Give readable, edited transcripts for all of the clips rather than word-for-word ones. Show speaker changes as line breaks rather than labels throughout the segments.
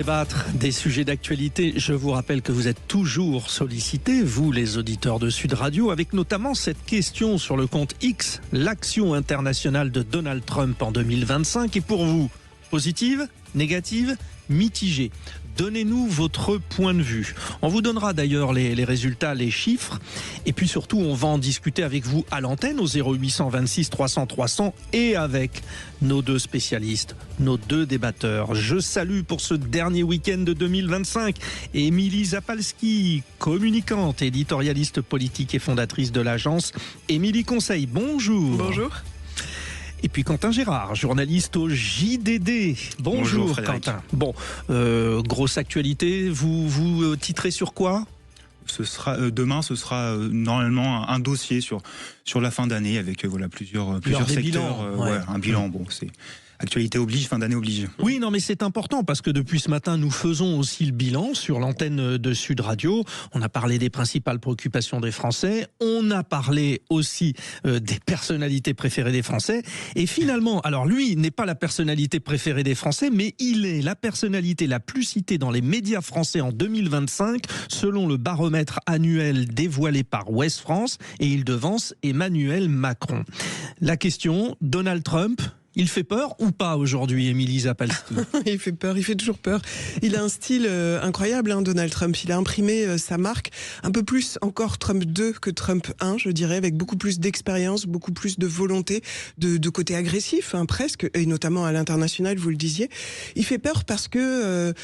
Débattre des sujets d'actualité, je vous rappelle que vous êtes toujours sollicités, vous les auditeurs de Sud Radio, avec notamment cette question sur le compte X, l'action internationale de Donald Trump en 2025 est pour vous positive, négative, mitigée. Donnez-nous votre point de vue. On vous donnera d'ailleurs les résultats, les chiffres. Et puis surtout, on va en discuter avec vous à l'antenne au 0826 300 300 et avec nos deux spécialistes, nos deux débatteurs. Je salue pour ce dernier week-end de 2025 Émilie Zapalski, communicante, éditorialiste politique et fondatrice de l'agence Émilie Conseil. Bonjour.
Bonjour.
Et puis Quentin Gérard, journaliste au JDD. Bonjour Quentin. Bon, grosse actualité, vous titrez sur quoi ?
Demain, ce sera normalement un dossier sur la fin d'année avec plusieurs secteurs.
Bilans, ouais.
Un bilan, bon, c'est... Actualité oblige, fin d'année oblige.
Oui, non, mais c'est important parce que depuis ce matin, nous faisons aussi le bilan sur l'antenne de Sud Radio. On a parlé des principales préoccupations des Français. On a parlé aussi des personnalités préférées des Français. Et finalement, alors lui n'est pas la personnalité préférée des Français, mais il est la personnalité la plus citée dans les médias français en 2025, selon le baromètre annuel dévoilé par Ouest France. Et il devance Emmanuel Macron. La question, Donald Trump... Il fait peur ou pas aujourd'hui, Émilie Zapalski ?
Il fait peur, il fait toujours peur. Il a un style incroyable, Donald Trump. Il a imprimé sa marque, un peu plus encore Trump 2 que Trump 1, je dirais, avec beaucoup plus d'expérience, beaucoup plus de volonté, de côté agressif, presque, et notamment à l'international, vous le disiez. Il fait peur parce que...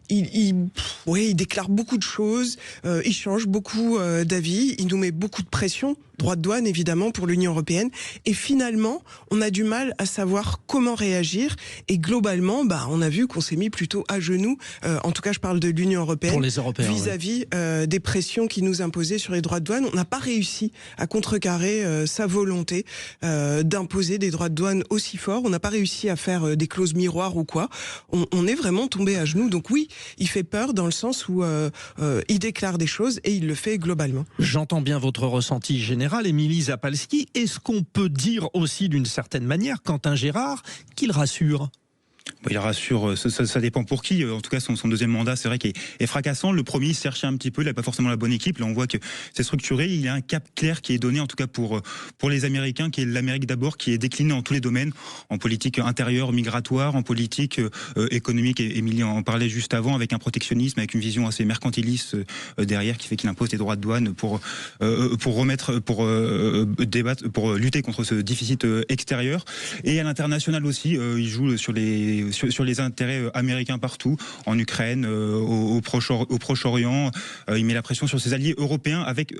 il déclare beaucoup de choses, il change beaucoup d'avis, il nous met beaucoup de pression, droit de douane évidemment pour l'Union européenne, et finalement on a du mal à savoir comment réagir, et globalement on a vu qu'on s'est mis plutôt à genoux, en tout cas je parle de l'Union européenne,
pour les Européens,
vis-à-vis des pressions qui nous imposaient sur les droits de douane. On n'a pas réussi à contrecarrer sa volonté d'imposer des droits de douane aussi forts, on n'a pas réussi à faire des clauses miroirs ou quoi, on est vraiment tombé à genoux, donc oui, il fait peur dans le sens où il déclare des choses et il le fait globalement.
J'entends bien votre ressenti général, Émilie Zapalski. Est-ce qu'on peut dire aussi d'une certaine manière, Quentin Gérard, qu'il rassure ?
Il rassure, ça dépend pour qui. En tout cas, son deuxième mandat, c'est vrai qu'il est fracassant. Le premier, il se cherchait un petit peu, il n'a pas forcément la bonne équipe. Là, on voit que c'est structuré. Il y a un cap clair qui est donné, en tout cas pour les Américains, qui est l'Amérique d'abord, qui est décliné en tous les domaines, en politique intérieure, migratoire, en politique économique. Et Émilie en parlait juste avant, avec un protectionnisme, avec une vision assez mercantiliste derrière, qui fait qu'il impose des droits de douane pour débattre, pour lutter contre ce déficit extérieur. Et à l'international aussi, il joue sur les intérêts américains partout, en Ukraine, au Proche-Orient. Il met la pression sur ses alliés européens avec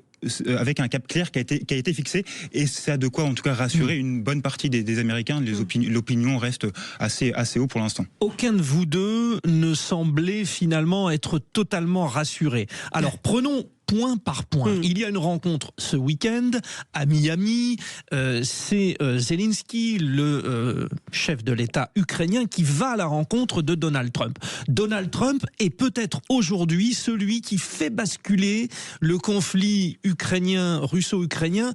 un cap clair qui a été fixé, et ça a de quoi en tout cas rassurer une bonne partie des Américains. L'opinion reste assez haut pour l'instant.
Aucun de vous deux ne semblait finalement être totalement rassuré. Alors prenons point par point. Il y a une rencontre ce week-end à Miami. C'est Zelensky, le chef de l'État ukrainien, qui va à la rencontre de Donald Trump. Donald Trump est peut-être aujourd'hui celui qui fait basculer le conflit russo-ukrainien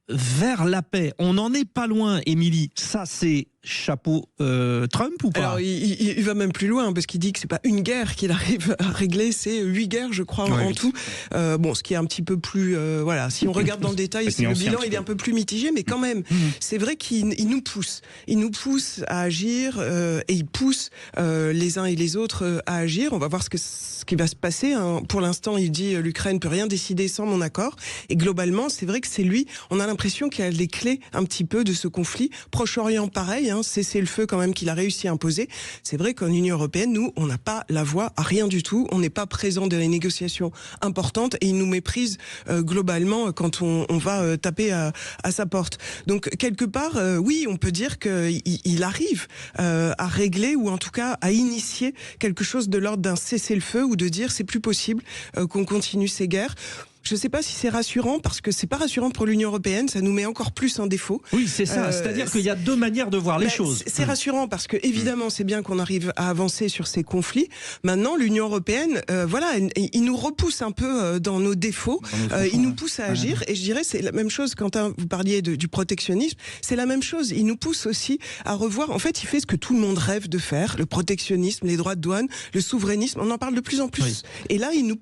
vers la paix. On n'en est pas loin, Émilie. Ça, c'est chapeau Trump ou pas ?
Alors il va même plus loin, parce qu'il dit que c'est pas une guerre qu'il arrive à régler, c'est 8 guerres je crois en tout. Ce qui est un petit peu plus si on regarde dans le détail, le bilan il est un peu plus mitigé, mais quand même c'est vrai qu'il nous pousse à agir, et il pousse les uns et les autres à agir. On va voir ce qui va se passer, Pour l'instant il dit l'Ukraine peut rien décider sans mon accord, et globalement c'est vrai que c'est lui, on a l'impression qu'il a les clés un petit peu de ce conflit. Proche-Orient pareil, cessez le feu quand même qu'il a réussi à imposer. C'est vrai qu'en Union européenne, nous, on n'a pas la voix à rien du tout. On n'est pas présent dans les négociations importantes, et il nous méprise globalement quand on va taper à sa porte. Donc quelque part, oui, on peut dire qu'il arrive à régler, ou en tout cas à initier quelque chose de l'ordre d'un cessez-le-feu, ou de dire c'est plus possible qu'on continue ces guerres. je ne sais pas si c'est rassurant, parce que c'est pas rassurant pour l'Union européenne, ça nous met encore plus en défaut.
Oui, c'est ça. C'est-à-dire qu'il y a deux manières de voir les choses.
C'est rassurant parce que évidemment, c'est bien qu'on arrive à avancer sur ces conflits. Maintenant, l'Union européenne, il nous repousse un peu dans nos défauts. Il nous pousse à agir. Et je dirais, c'est la même chose. Quentin, vous parliez du protectionnisme. C'est la même chose. Il nous pousse aussi à revoir. En fait, il fait ce que tout le monde rêve de faire, le protectionnisme, les droits de douane, le souverainisme. On en parle de plus en plus. Oui. Et là, il nous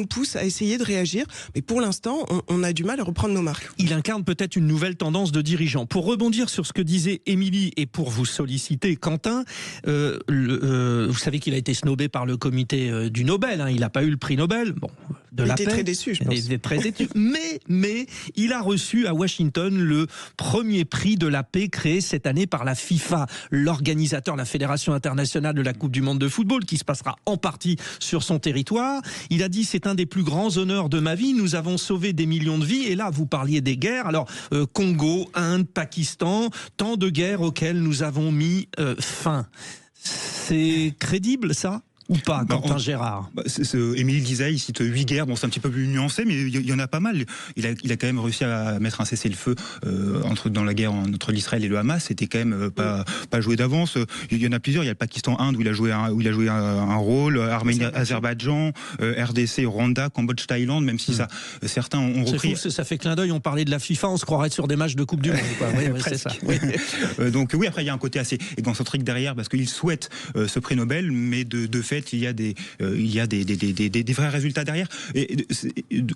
pousse à essayer de réagir. Mais pour l'instant, on a du mal à reprendre nos marques.
Il incarne peut-être une nouvelle tendance de dirigeant. Pour rebondir sur ce que disait Émilie et pour vous solliciter, Quentin, vous savez qu'il a été snobé par le comité du Nobel. Hein. Il n'a pas eu le prix Nobel. Bon,
il était très déçu, je pense.
Il était très déçu. Mais il a reçu à Washington le premier prix de la paix créé cette année par la FIFA, l'organisateur, la Fédération internationale de la Coupe du monde de football, qui se passera en partie sur son territoire. Il a dit: c'est un des plus grands honneurs de ma vie. Nous avons sauvé des millions de vies. Et là, vous parliez des guerres. Alors, Congo, Inde, Pakistan, tant de guerres auxquelles nous avons mis fin. C'est crédible, ça ? Ou pas, Quentin Gérard?
Émilie disait, il cite 8 guerres, bon c'est un petit peu plus nuancé, mais il y en a pas mal. Il a quand même réussi à mettre un cessez-le-feu dans la guerre entre l'Israël et le Hamas. C'était quand même pas joué d'avance. Il y en a plusieurs. Il y a le Pakistan-Inde où il a joué un rôle, Arménie, Azerbaïdjan, RDC, Rwanda, Cambodge, Thaïlande, même si certains ont repris.
C'est fou, ça fait clin d'œil. On parlait de la FIFA, on se croirait sur des matchs de Coupe du Monde. Oui, c'est ça.
Donc oui, après il y a un côté assez égocentrique derrière parce qu'il souhaite ce prix Nobel, mais de fait il y a des vrais résultats derrière. Et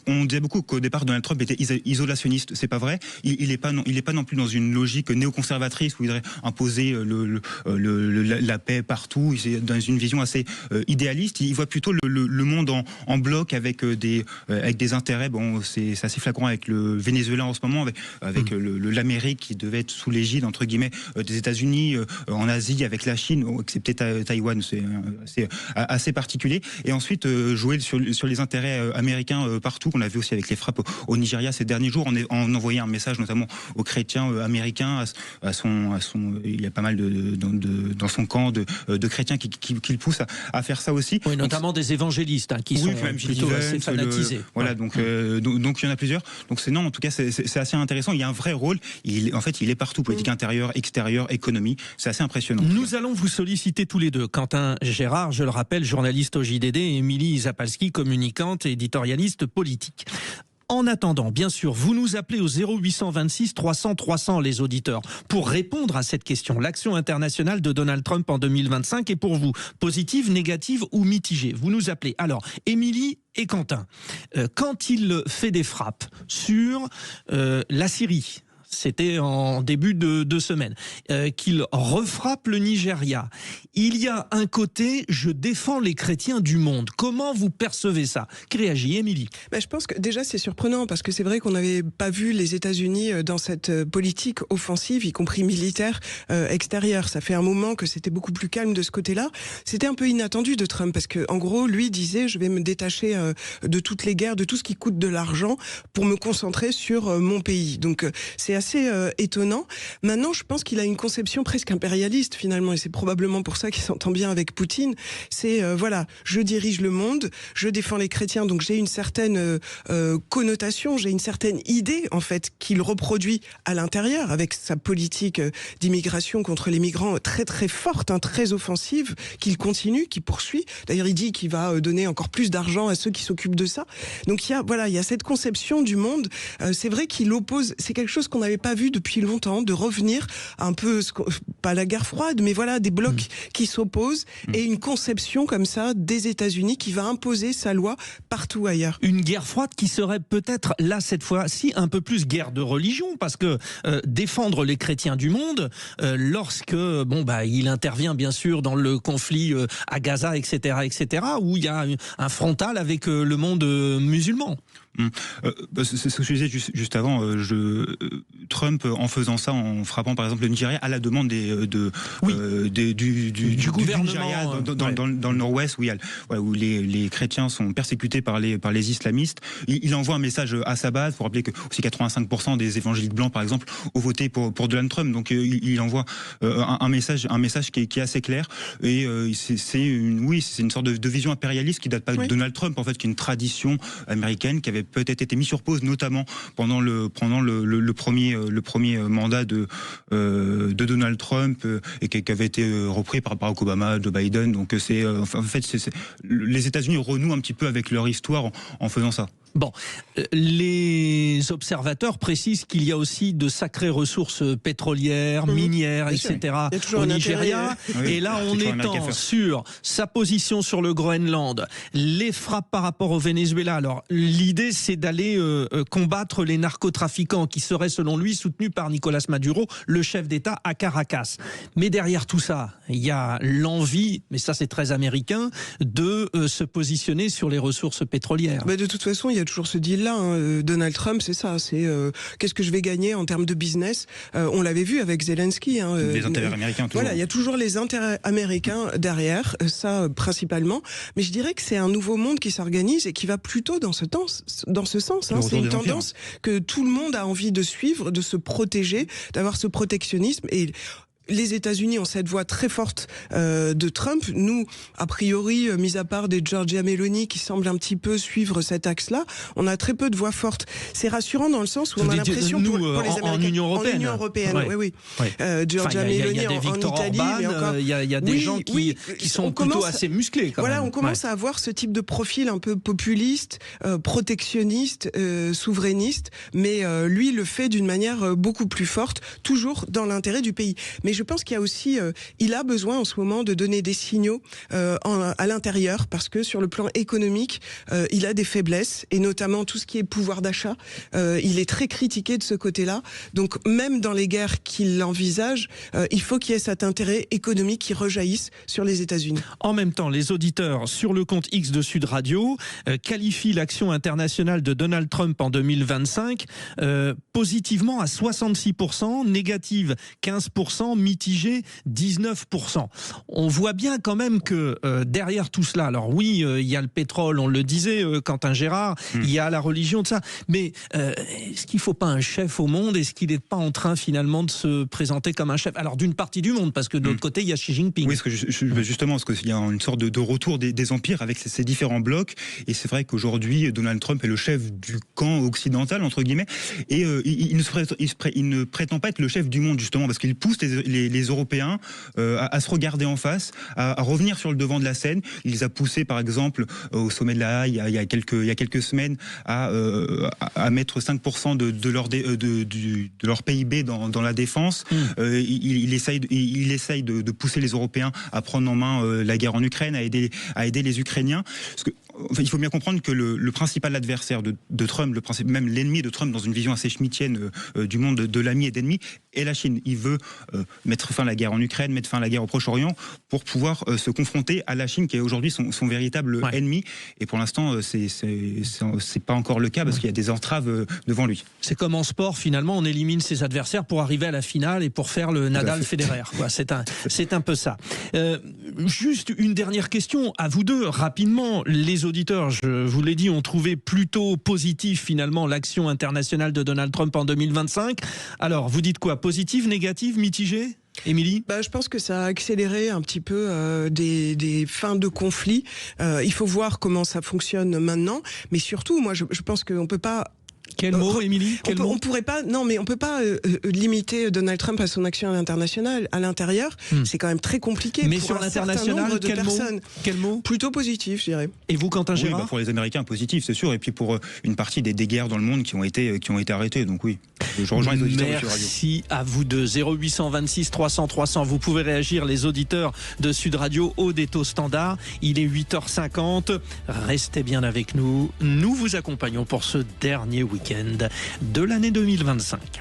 on disait beaucoup qu'au départ Donald Trump était isolationniste. C'est pas vrai. Il est pas non plus dans une logique néoconservatrice où il voudrait imposer la paix partout. Il est dans une vision assez idéaliste. Il voit plutôt le monde en bloc avec des intérêts. Bon, c'est assez flagrant avec le Venezuela en ce moment, avec l'Amérique qui devait être sous l'égide entre guillemets des États-Unis, en Asie avec la Chine, excepté Taïwan. C'est assez particulier. Et ensuite jouer sur les intérêts américains partout, qu'on a vu aussi avec les frappes au Nigeria ces derniers jours, en envoyant un message notamment aux chrétiens américains, il y a pas mal dans son camp de chrétiens qui le poussent à faire ça aussi.
Oui, notamment des évangélistes qui sont plutôt assez fanatisés.
Voilà, donc il y en a plusieurs. Donc en tout cas c'est assez intéressant. Il y a un vrai rôle. Il est partout, politique intérieure, extérieure, économie. C'est assez impressionnant.
Nous allons vous solliciter tous les deux. Quentin Gérard, je le rappelle, journaliste au JDD, et Émilie Zapalski, communicante et éditorialiste politique. En attendant, bien sûr, vous nous appelez au 0826 300 300 les auditeurs pour répondre à cette question. L'action internationale de Donald Trump en 2025 est pour vous positive, négative ou mitigée? Vous nous appelez. Alors, Émilie et Quentin, quand il fait des frappes sur la Syrie, c'était en début de semaine, qu'il refrappe le Nigeria. Il y a un côté, je défends les chrétiens du monde. Comment vous percevez ça? Qui réagit, Émilie?
Je pense que déjà c'est surprenant parce que c'est vrai qu'on n'avait pas vu les États-Unis dans cette politique offensive, y compris militaire, extérieure. Ça fait un moment que c'était beaucoup plus calme de ce côté-là. C'était un peu inattendu de Trump parce que, en gros, lui disait: je vais me détacher de toutes les guerres, de tout ce qui coûte de l'argent pour me concentrer sur mon pays. Donc c'est assez étonnant. Maintenant, je pense qu'il a une conception presque impérialiste finalement, et c'est probablement pour ça qu'il s'entend bien avec Poutine. C'est je dirige le monde, je défends les chrétiens, donc j'ai une certaine connotation, j'ai une certaine idée en fait qu'il reproduit à l'intérieur avec sa politique d'immigration contre les migrants très très forte, très offensive, qu'il continue, qu'il poursuit. D'ailleurs, il dit qu'il va donner encore plus d'argent à ceux qui s'occupent de ça. Donc il y a cette conception du monde. C'est vrai qu'il oppose. C'est quelque chose qu'on n'avait pas vu depuis longtemps, de revenir un peu, pas la guerre froide, mais voilà, des blocs qui s'opposent et une conception comme ça des États-Unis qui va imposer sa loi partout ailleurs.
Une guerre froide qui serait peut-être là cette fois-ci un peu plus guerre de religion, parce que défendre les chrétiens du monde, lorsque il intervient bien sûr dans le conflit à Gaza, etc., où il y a un frontal avec le monde musulman.
C'est ce que je disais juste avant. Trump, en faisant ça, en frappant par exemple le Nigeria, à la demande du
gouvernement
Nigeria, dans le nord-ouest, où les chrétiens sont persécutés par les islamistes. Il envoie un message à sa base, pour rappeler que aussi 85% des évangéliques blancs, par exemple, ont voté pour Donald Trump. Donc il envoie un message qui est assez clair. Et c'est une sorte de vision impérialiste qui date pas de Donald Trump, en fait, qui est une tradition américaine qui avait peut-être été mise sur pause, notamment pendant le premier mandat de Donald Trump, et qui avait été repris par Barack Obama, Joe Biden. Donc les États-Unis renouent un petit peu avec leur histoire en faisant ça.
Bon, les observateurs précisent qu'il y a aussi de sacrées ressources pétrolières, minières, etc. au Nigeria. Et là, on étend sur sa position sur le Groenland, les frappes par rapport au Venezuela. Alors, l'idée, c'est d'aller combattre les narcotrafiquants qui seraient, selon lui, soutenus par Nicolas Maduro, le chef d'État à Caracas. Mais derrière tout ça, il y a l'envie, mais ça c'est très américain, de se positionner sur les ressources pétrolières.
Mais de toute façon, il y a toujours ce deal-là. Donald Trump, c'est ça. C'est qu'est-ce que je vais gagner en termes de business. On l'avait vu avec Zelensky.
Les intérêts américains, toujours.
Voilà, il y a toujours les intérêts américains derrière, ça principalement. Mais je dirais que c'est un nouveau monde qui s'organise et qui va plutôt dans ce sens. C'est une tendance que tout le monde a envie de suivre, de se protéger, d'avoir ce protectionnisme. Et les États-Unis ont cette voix très forte de Trump. Nous, a priori, mis à part des Giorgia Meloni qui semblent un petit peu suivre cet axe-là, on a très peu de voix fortes. C'est rassurant dans le sens où on a l'impression pour les Américains
en Union européenne.
Oui. Giorgia Meloni en Italie, mais encore.
Il y a des gens qui sont plutôt assez musclés.
On commence à avoir ce type de profil un peu populiste, protectionniste, souverainiste, mais lui le fait d'une manière beaucoup plus forte, toujours dans l'intérêt du pays. Mais je pense qu'il y a aussi, il a besoin en ce moment de donner des signaux à l'intérieur, parce que sur le plan économique, il a des faiblesses, et notamment tout ce qui est pouvoir d'achat. Il est très critiqué de ce côté-là. Donc même dans les guerres qu'il envisage, il faut qu'il y ait cet intérêt économique qui rejaillisse sur les États-Unis.
En même temps, les auditeurs sur le compte X de Sud Radio qualifient l'action internationale de Donald Trump en 2025 positivement à 66%, négative 15%, mitigé 19%. On voit bien quand même que derrière tout cela, alors oui, il y a le pétrole, on le disait, Quentin Gérard, il y a la religion, de ça, mais est-ce qu'il ne faut pas un chef au monde? Est-ce qu'il n'est pas en train finalement de se présenter comme un chef? Alors d'une partie du monde, parce que de l'autre côté, il y a Xi Jinping.
Oui, justement, parce qu'il y a une sorte de retour des empires avec ces différents blocs, et c'est vrai qu'aujourd'hui, Donald Trump est le chef du camp occidental, entre guillemets, et il ne prétend pas être le chef du monde, justement, parce qu'il pousse les Européens à se regarder en face, à revenir sur le devant de la scène. Il les a poussés, par exemple, au sommet de la Haye, il y a quelques semaines, à mettre 5% de leur PIB dans la défense. Il essaye de pousser les Européens à prendre en main la guerre en Ukraine, à aider les Ukrainiens. Parce que, il faut bien comprendre que le principal adversaire de Trump, même l'ennemi de Trump dans une vision assez schmittienne du monde de l'ami et d'ennemi, est la Chine. Il veut mettre fin à la guerre en Ukraine, mettre fin à la guerre au Proche-Orient pour pouvoir se confronter à la Chine qui est aujourd'hui son véritable ennemi. Et pour l'instant, c'est pas encore le cas parce qu'il y a des entraves devant lui.
C'est comme en sport, finalement, on élimine ses adversaires pour arriver à la finale et pour faire le Nadal-Federer. C'est un peu ça. Juste une dernière question à vous deux, rapidement. Les auditeurs, je vous l'ai dit, ont trouvé plutôt positif finalement l'action internationale de Donald Trump en 2025. Alors, vous dites quoi? Positif, négatif, mitigé? Émilie?
Je pense que ça a accéléré un petit peu des fins de conflit. Il faut voir comment ça fonctionne maintenant. Mais surtout, moi, je pense qu'on peut pas...
Quel mot, Émilie?
On pourrait pas. Non, mais on peut pas limiter Donald Trump à son action internationale. À l'intérieur, c'est quand même très compliqué.
Mais sur l'international, quel mot?
Plutôt positif, je dirais.
Et vous, Quentin Gérard?
Pour les Américains, positif, c'est sûr. Et puis pour une partie des guerres dans le monde qui ont été arrêtées. Donc oui, je rejoins les auditeurs de Sud Radio.
Merci à vous deux. 0826 300 300. Vous pouvez réagir, les auditeurs de Sud Radio, au Taux Standard. Il est 8h50. Restez bien avec nous. Nous vous accompagnons pour ce dernier week-end de l'année 2025.